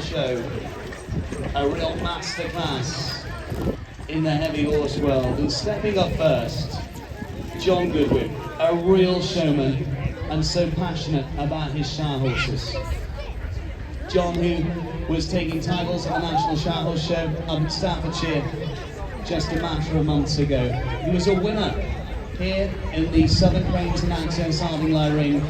wonderful show, a real masterclass in the heavy horse world. And stepping up first, John Goodwin, a real showman and so passionate about his Shire horses. John, who was taking titles at the National Shire Horse Show up in Staffordshire just a matter of months ago. He was a winner here in the Southern Cranes and Access Ardingly Ring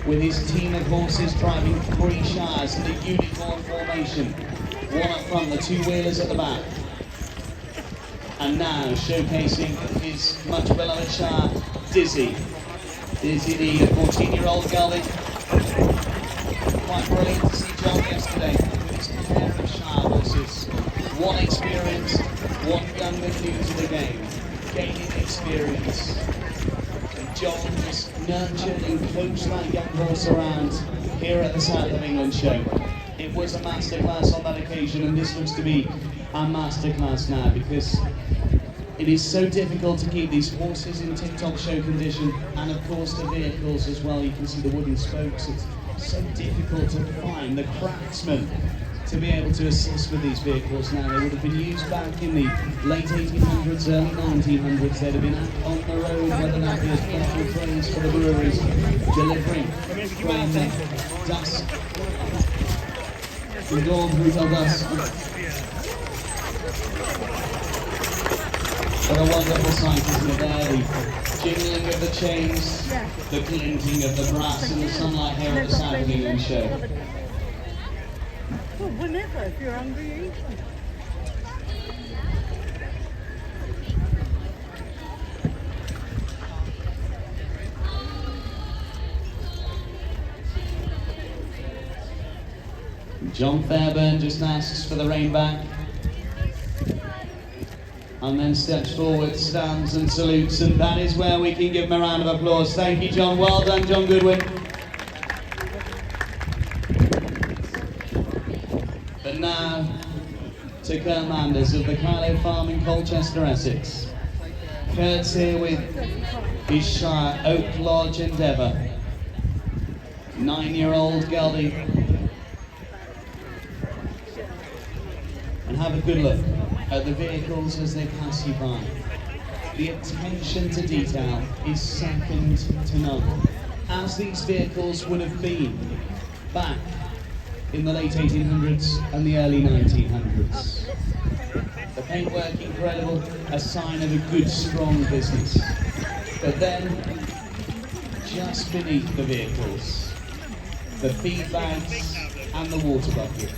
with his team of horses driving 3 shires in a unicorn formation. One up front, the 2 wheelers at the back. And now showcasing his much beloved shire, Dizzy. Dizzy, the 14-year-old gelding. Quite brilliant to see John yesterday with his pair of shire horses. One experienced, one young and new to the game, gaining experience. And John just nurtured and coached that young horse around here at the South of England show. It was a masterclass on that occasion, and this looks to be a masterclass now, because it is so difficult to keep these horses in tip-top show condition, and of course the vehicles as well. You can see the wooden spokes. It's so difficult to find the craftsmen to be able to assist with these vehicles now. They would have been used back in the late 1800s, early 1900s. They'd have been out on the road, whether that be as bottle trains for the breweries, delivering from dusk to dawn through till dusk. What a wonderful sight, isn't it there? The jingling of the chains, the glinting of the brass in the sunlight here at the South of England show. Well, whenever, if you're hungry, you eat them. John Fairburn just asks for the rein back, and then steps forward, stands and salutes, and that is where we can give him a round of applause. Thank you, John. Well done, John Goodwin. But now to Kurt Manders of the Carlow Farm in Colchester, Essex. Kurt's here with his shire, Oak Lodge Endeavour. 9-year-old gelding. And have a good look at the vehicles as they pass you by. The attention to detail is second to none, as these vehicles would have been back in the late 1800s and the early 1900s. The paintwork incredible, a sign of a good, strong business. But then, just beneath the vehicles, the feed bags and the water bucket.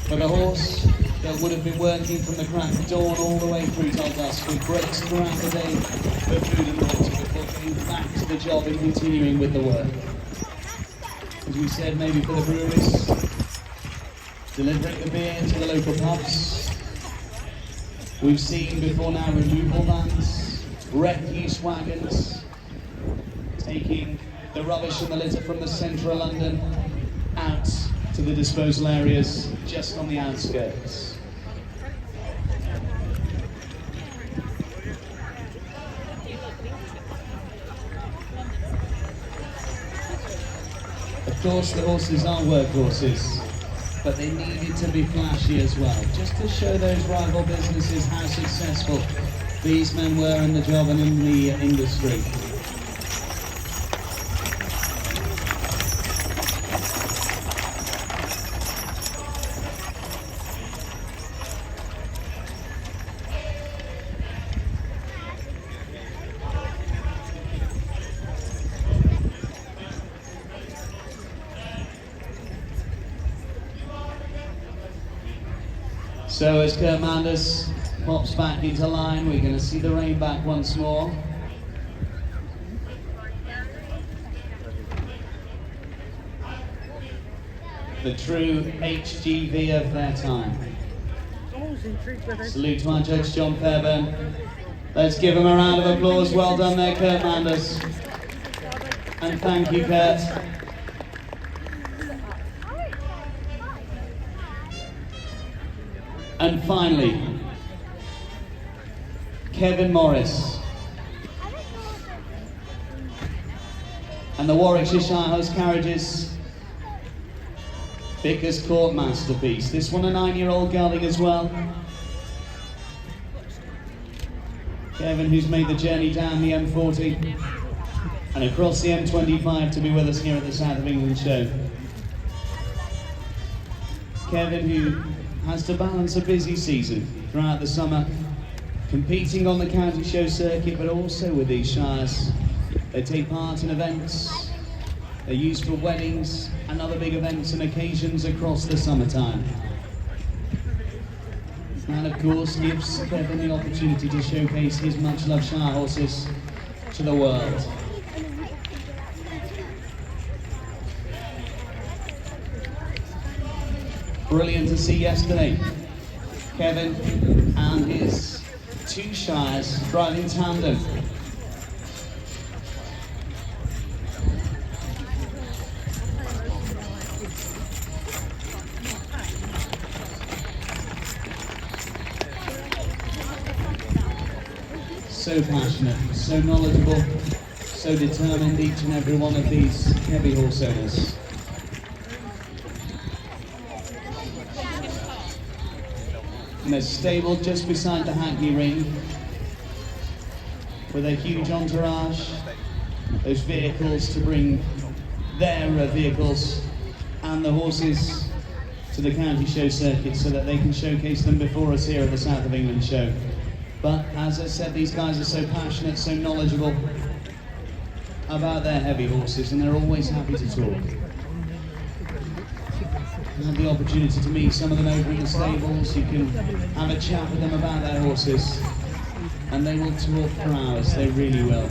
For the horse that would have been working from the crack of dawn all the way through till dusk, with breaks throughout the day for food and water before getting back to the job and continuing with the work. As we said, maybe for the breweries, delivering the beer to the local pubs. We've seen before now removal vans, refuse wagons, taking the rubbish and the litter from the centre of London out to the disposal areas just on the outskirts. Of course, the horses are workhorses, but they needed to be flashy as well, just to show those rival businesses how successful these men were in the job and in the industry. So as Kurt Manders pops back into line, we're going to see the rein back once more. The true HGV of their time. Salute to our judge, John Fairburn. Let's give him a round of applause. Well done there, Kurt Manders. And thank you, Kurt. And finally, Kevin Morris and the Warwickshire Shire House carriages Vickers Court masterpiece. This one a 9-year-old gelding as well. Kevin, who's made the journey down the M40 and across the M25 to be with us here at the South of England show. Kevin, who has to balance a busy season throughout the summer, competing on the county show circuit, but also with these shires. They take part in events, they're used for weddings and other big events and occasions across the summertime. And of course gives Kevin the opportunity to showcase his much-loved shire horses to the world. Brilliant to see yesterday. Kevin and his two shires driving tandem. So passionate, so knowledgeable, so determined, each and every one of these heavy horse owners. And they're stabled just beside the Hackney Ring with a huge entourage, those vehicles to bring their vehicles and the horses to the county show circuit so that they can showcase them before us here at the South of England show. But as I said, these guys are so passionate, so knowledgeable about their heavy horses, and they're always happy to talk. You have the opportunity to meet some of them over in the stables. You can have a chat with them about their horses, and they will talk for hours. They really will.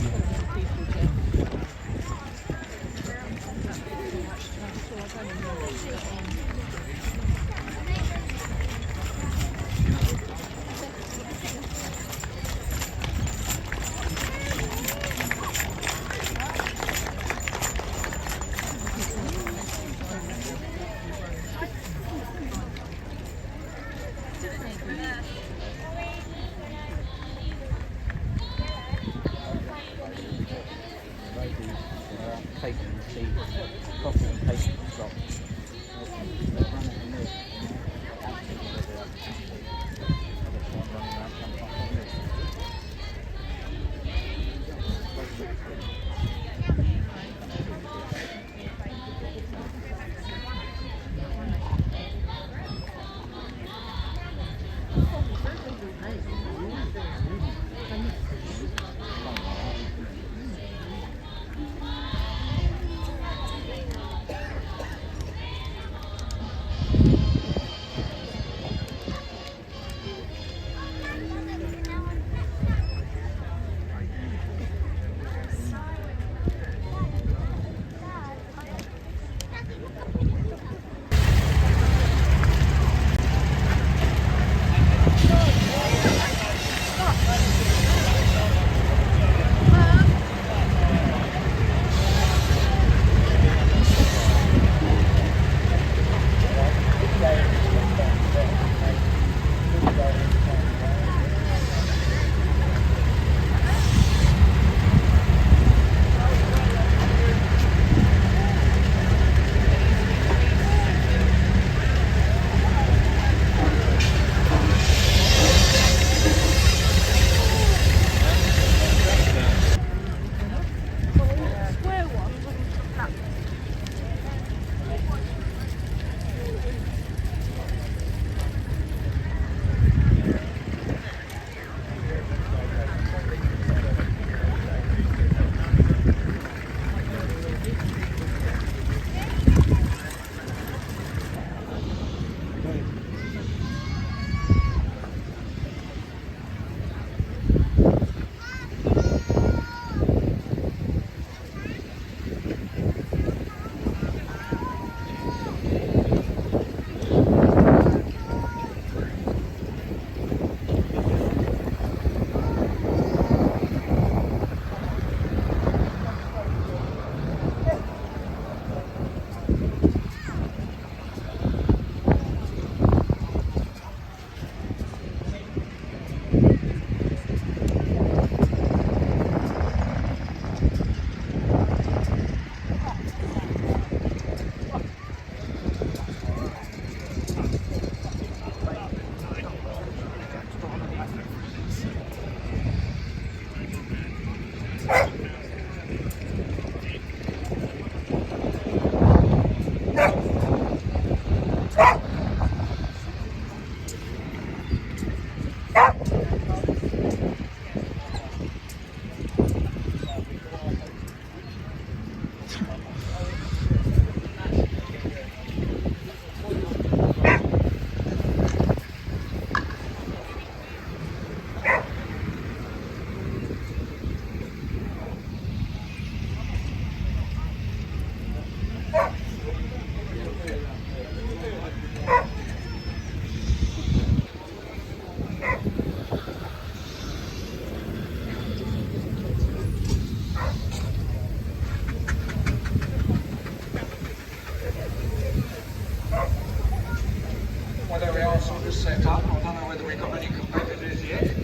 sort of set up. I don't know whether we've got any competitors yet.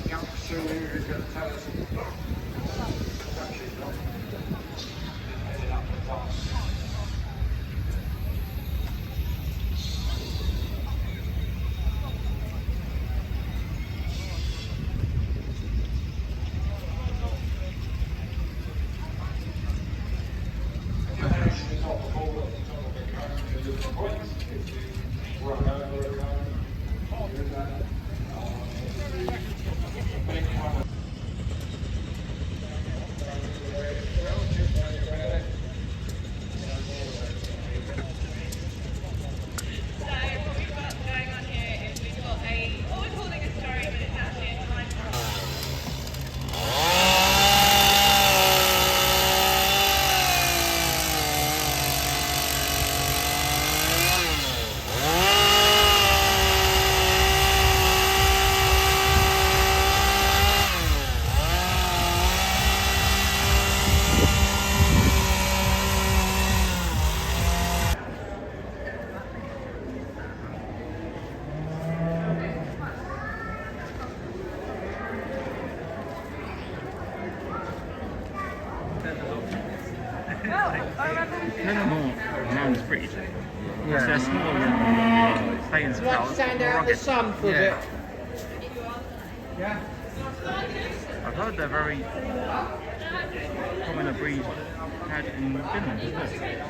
Young Sue here is going to tell us. She's not. Heading up the pass. Minimal man's pretty. Yeah. So they're smaller than planes. You have to stand out in the sun for a bit. Yeah. I've heard they're very common a breed had in Finland, isn't it?